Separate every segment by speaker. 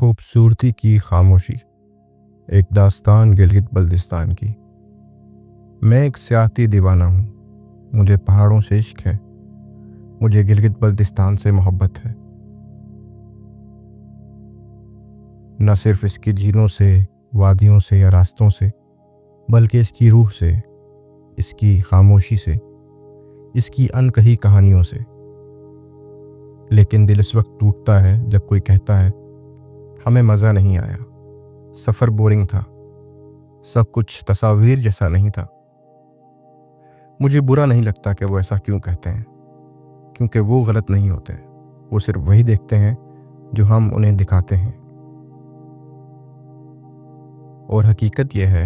Speaker 1: खूबसूरती की खामोशी। एक दास्तान गिलगित बल्तिस्तान की। मैं एक सियाती दीवाना हूँ। मुझे पहाड़ों से इश्क है। मुझे गिलगित बल्तिस्तान से मोहब्बत है। न सिर्फ इसकी झीलों से, वादियों से या रास्तों से, बल्कि इसकी रूह से, इसकी खामोशी से, इसकी अनकही कहानियों से। लेकिन दिल इस वक्त टूटता है जब कोई कहता है हमें मज़ा नहीं आया, सफ़र बोरिंग था, सब कुछ तस्वीर जैसा नहीं था। मुझे बुरा नहीं लगता कि वो ऐसा क्यों कहते हैं, क्योंकि वो गलत नहीं होते। वो सिर्फ वही देखते हैं जो हम उन्हें दिखाते हैं। और हकीकत यह है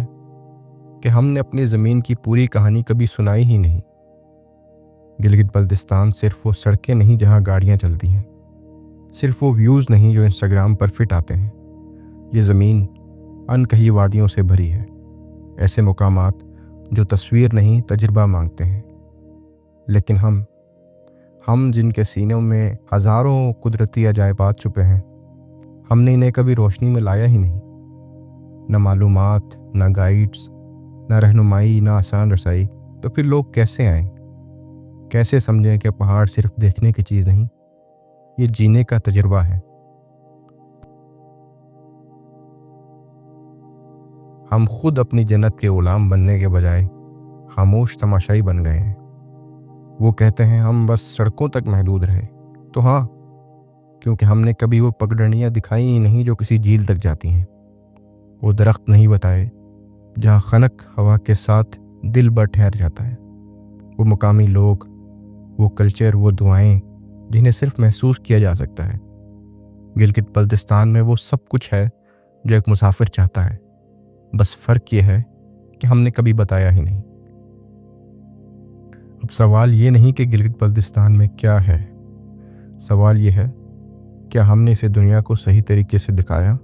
Speaker 1: कि हमने अपनी ज़मीन की पूरी कहानी कभी सुनाई ही नहीं। गिलगित बल्तिस्तान सिर्फ वो सड़कें नहीं जहाँ गाड़ियाँ चलती हैं, सिर्फ वो व्यूज़ नहीं जो इंस्टाग्राम पर फिट आते हैं। ये ज़मीन अनकही वादियों से भरी है, ऐसे मुकामात जो तस्वीर नहीं तजुर्बा मांगते हैं। लेकिन हम जिनके सीनों में हज़ारों कुदरती अजायबात छुपे हैं, हमने इन्हें कभी रोशनी में लाया ही नहीं। न मालूमात, न गाइड्स, न रहनुमाई, न आसान रसाई। तो फिर लोग कैसे आएं? कैसे समझें कि पहाड़ सिर्फ देखने की चीज़ नहीं, ये जीने का तजुर्बा है। हम खुद अपनी जन्नत के गुलाम बनने के बजाय खामोश तमाशाई बन गए हैं। वो कहते हैं हम बस सड़कों तक महदूद रहे। तो हाँ, क्योंकि हमने कभी वो पगडंडियाँ दिखाई ही नहीं जो किसी झील तक जाती हैं। वो दरख्त नहीं बताए जहाँ खनक हवा के साथ दिल भर ठहर जाता है। वो मुकामी लोग, वो कल्चर, वो दुआएं जिन्हें सिर्फ महसूस किया जा सकता है। गिलगित बल्तिस्तान में वो सब कुछ है जो एक मुसाफिर चाहता है। बस फ़र्क ये है कि हमने कभी बताया ही नहीं। अब सवाल ये नहीं कि गिलगित बल्तिस्तान में क्या है, सवाल ये है क्या हमने इसे दुनिया को सही तरीके से दिखाया।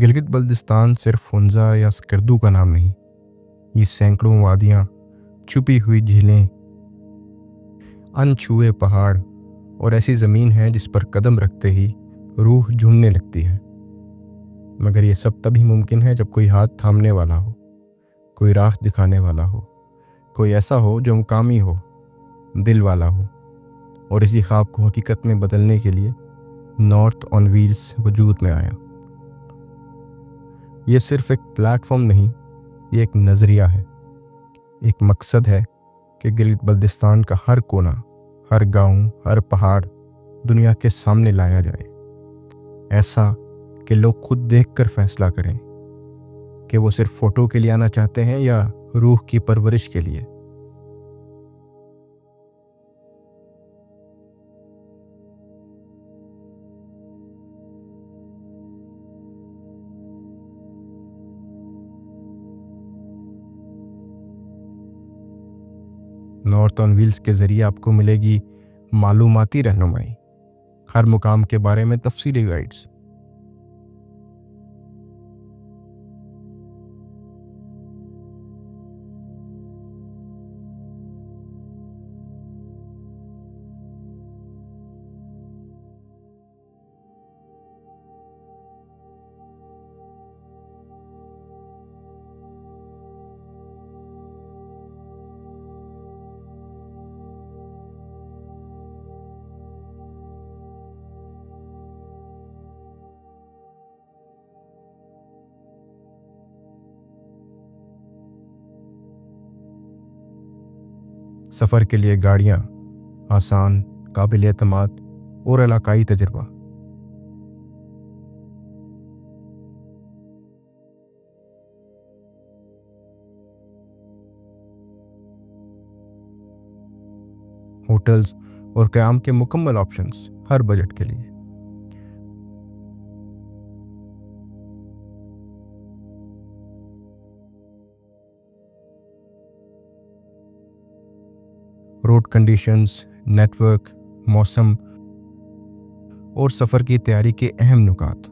Speaker 1: गिलगित बल्तिस्तान सिर्फ हुंजा या स्कर्दू का नाम नहीं, ये सैकड़ों वादियाँ, छुपी हुई झीलें, अनछुए पहाड़ और ऐसी ज़मीन है जिस पर कदम रखते ही रूह झूमने लगती है। मगर ये सब तभी मुमकिन है जब कोई हाथ थामने वाला हो, कोई राह दिखाने वाला हो, कोई ऐसा हो जो मुकामी हो, दिल वाला हो। और इसी ख्वाब को हकीकत में बदलने के लिए नॉर्थ ऑन व्हील्स वजूद में आया। ये सिर्फ एक प्लेटफॉर्म नहीं, ये एक नज़रिया है, एक मकसद है कि गिलगित बल्तिस्तान का हर कोना, हर गांव, हर पहाड़ दुनिया के सामने लाया जाए। ऐसा कि लोग खुद देखकर फैसला करें कि वो सिर्फ फ़ोटो के लिए आना चाहते हैं या रूह की परवरिश के लिए। नॉर्थ ऑन व्हील्स के ज़रिए आपको मिलेगी मालूमाती रहनुमाई, हर मुकाम के बारे में तफसीली गाइड्स, सफ़र के लिए गाड़ियाँ, आसान, काबिल एतमाद और इलाकाई तजुर्बा। होटल्स और क़याम के मुकम्मल ऑप्शंस हर बजट के लिए। रोड कंडीशंस, नेटवर्क, मौसम और सफ़र की तैयारी के अहम नुकात।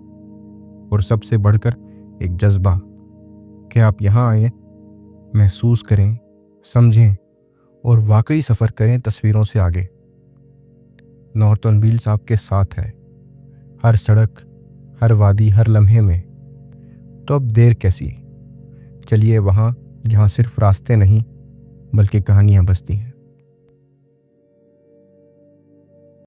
Speaker 1: और सबसे बढ़कर एक जज्बा कि आप यहाँ आएँ, महसूस करें, समझें और वाकई सफ़र करें तस्वीरों से आगे। नॉर्थ ऑन व्हील्स आपके साथ है, हर सड़क, ہر وادی، ہر لمحے میں، تو اب دیر کیسی؟ چلیے وہاں جہاں صرف راستے نہیں بلکہ کہانیاں بستی ہیں۔